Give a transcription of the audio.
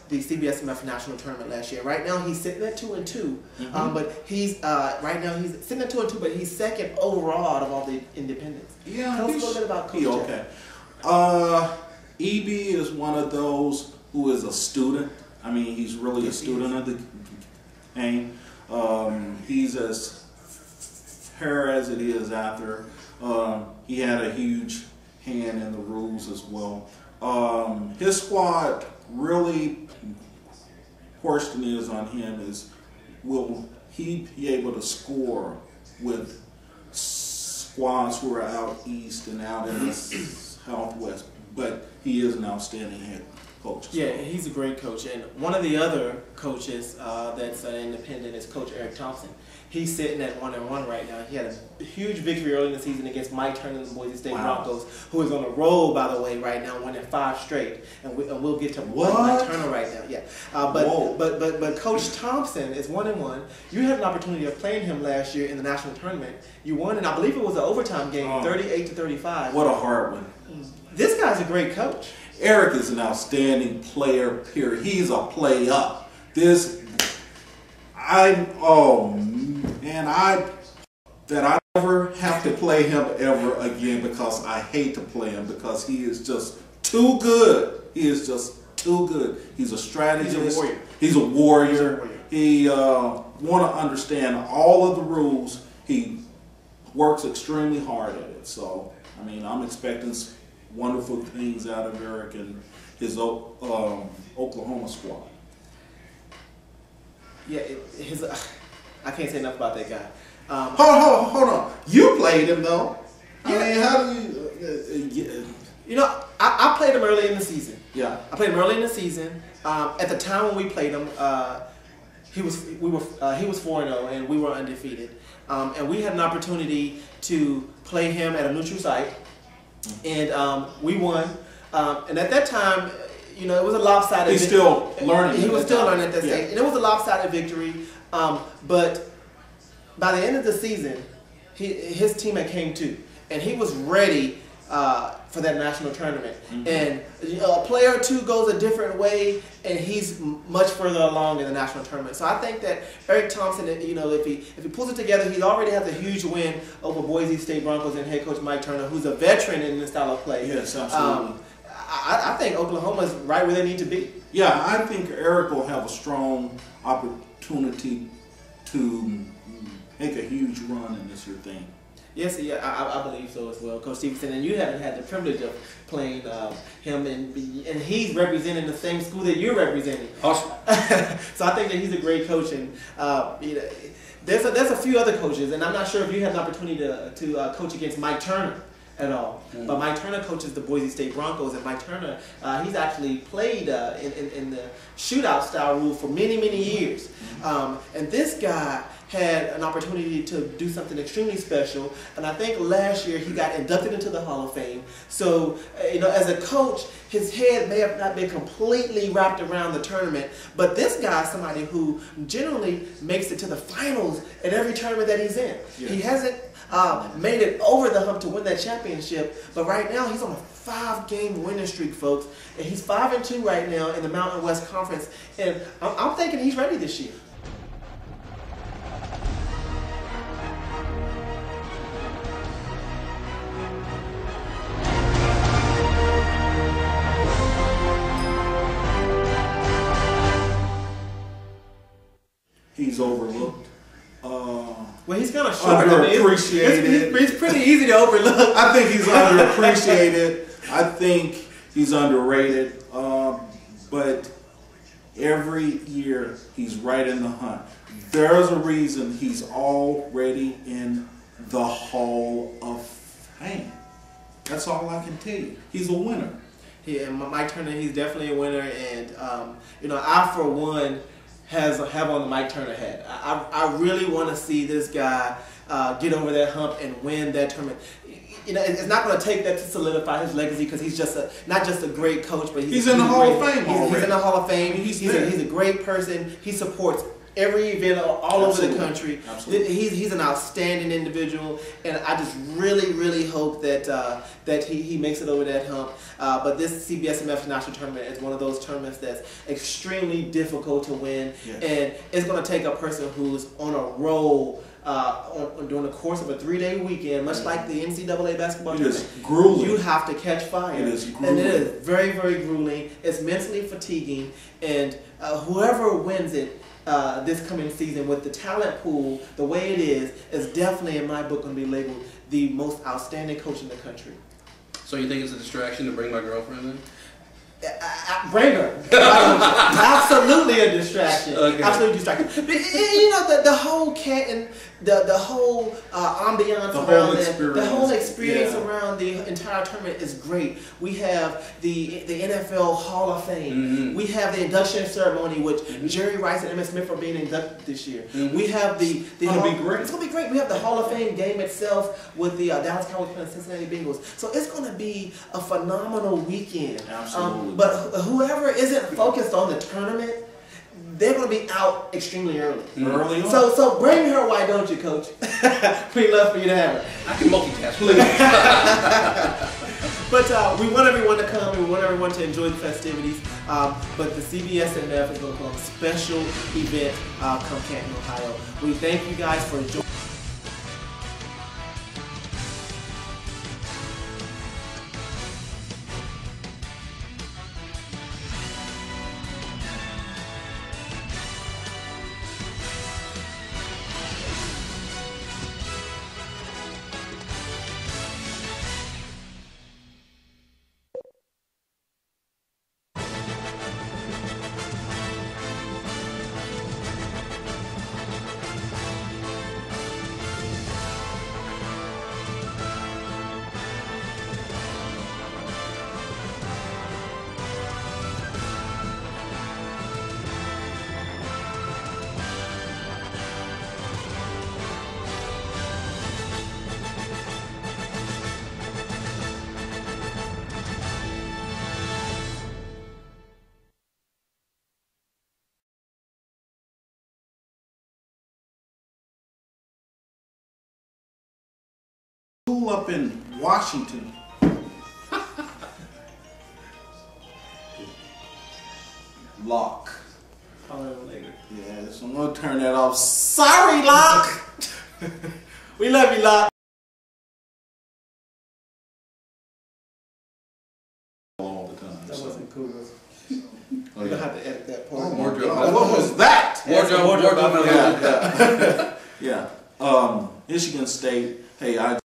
the CBSMF national tournament last year. Right now he's sitting at 2-2, but he's right now he's sitting at 2-2, but he's second overall out of all the independents. Yeah, tell us a little bit about Coach. Okay. EB is one of those who is a student. I mean, he's really a student of the game. He's as fair as it is after. He had a huge hand in the rules as well. His squad really, question is on him is, will he be able to score with squads who are out east and out in the southwest? But he is an outstanding head coach. Yeah, he's a great coach. And one of the other coaches that's independent is Coach Eric Thompson. He's sitting at 1-1 right now. He had a huge victory early in the season against Mike Turner and the Boise State Broncos, who is on a roll, by the way, right now, winning 5 straight. And we'll get to Mike Turner right now. Yeah, but Coach Thompson is 1-1. You had an opportunity of playing him last year in the national tournament. You won, and I believe it was an overtime game, 38-35. What a hard one. This guy's a great coach. Eric is an outstanding player, period. He's a player. That I never have to play him ever again, because I hate to play him, because he is just too good. He is just too good. He's a strategist. He's a warrior. He's a warrior. He want to understand all of the rules. He works extremely hard at it. So, I mean, I'm expecting wonderful things out of Eric and his Oklahoma squad. Yeah, I can't say enough about that guy. Hold on. You played him though. Yeah. I mean, how do you? You know, I played him early in the season. Yeah. I played him early in the season. At the time when we played him, he was 4-0 and we were undefeated. And we had an opportunity to play him at a neutral site, and we won. And at that time, you know, it was a lopsided. He's still learning. He was still learning at that stage, and it was a lopsided victory. But by the end of the season, his team had came to, and he was ready for that national tournament. And a player or two goes a different way, and he's much further along in the national tournament. So I think that Eric Thompson, you know, if he pulls it together, he already has a huge win over Boise State Broncos and head coach Mike Turner, who's a veteran in this style of play. Yes, absolutely. I think Oklahoma's right where they need to be. Yeah, I think Eric will have a strong opportunity to make a huge run in this year thing. Yes, yeah, I believe so as well, Coach Stephenson. And you haven't had the privilege of playing him, and he's representing the same school that you're representing. Awesome. So I think that he's a great coach, and you know, there's a few other coaches, and I'm not sure if you had an opportunity to coach against Mike Turner at all. But Mike Turner coaches the Boise State Broncos, and Mike Turner, he's actually played in the shootout style rule for many, many years. And this guy had an opportunity to do something extremely special, and I think last year he got inducted into the Hall of Fame. So, you know, as a coach, his head may have not been completely wrapped around the tournament, but this guy is somebody who generally makes it to the finals at every tournament that he's in. Yeah. He hasn't made it over the hump to win that championship, but right now he's on a 5-game winning streak, folks, and he's 5-2 right now in the Mountain West Conference, and I'm thinking he's ready this year. He's overlooked. Well, he's kind of short. Underappreciated. It's pretty easy to overlook. I think he's underappreciated. I think he's underrated. But every year he's right in the hunt. There's a reason he's already in the Hall of Fame. That's all I can tell you. He's a winner. Yeah, Mike Turner, he's definitely a winner, and you know, I for one have on the Mike Turner hat. I really want to see this guy get over that hump and win that tournament. You know, it's not going to take that to solidify his legacy, because he's just not just a great coach, but he's in the Hall of Fame. He's in the Hall of Fame. He's a great person. He supports every event all over the country. Absolutely. He's an outstanding individual, and I just really, really hope that that he makes it over that hump. But this CBSMF national tournament is one of those tournaments that's extremely difficult to win, and it's going to take a person who's on a roll during the course of a 3-day weekend, much like the NCAA basketball tournament. It is grueling. You have to catch fire. It is grueling. And it is very, very grueling. It's mentally fatiguing, and whoever wins it this coming season with the talent pool, the way it is definitely in my book going to be labeled the most outstanding coach in the country. So you think it's a distraction to bring my girlfriend in? Bring her. Absolutely a distraction. Okay. Absolutely distraction. But, you know, the whole cat and the whole ambiance around it, the whole experience around the entire tournament is great. We have the NFL Hall of Fame. We have the induction ceremony, which Jerry Rice and Emmitt Smith are being inducted this year. We have the It's gonna be great. It's gonna be great. We have the Hall of Fame game itself with the Dallas Cowboys playing Cincinnati Bengals. So it's gonna be a phenomenal weekend. Absolutely. But whoever isn't focused on the tournament, they're going to be out extremely early. Early on. So bring her, why don't you, Coach? We'd love for you to have her. I can multitask, please. But we want everyone to come, and we want everyone to enjoy the festivities. But the CBSMF is going to put on a special event come Canton, Ohio. We thank you guys for joining. Up in Washington. Lock. Call her later. Yeah, so I'm gonna turn that off. Sorry, Lock. We love you, Lock. All the time. That wasn't cool. Oh, We're gonna have to edit that part. What was that? Wardrobe. Yeah. Michigan State. Hey, I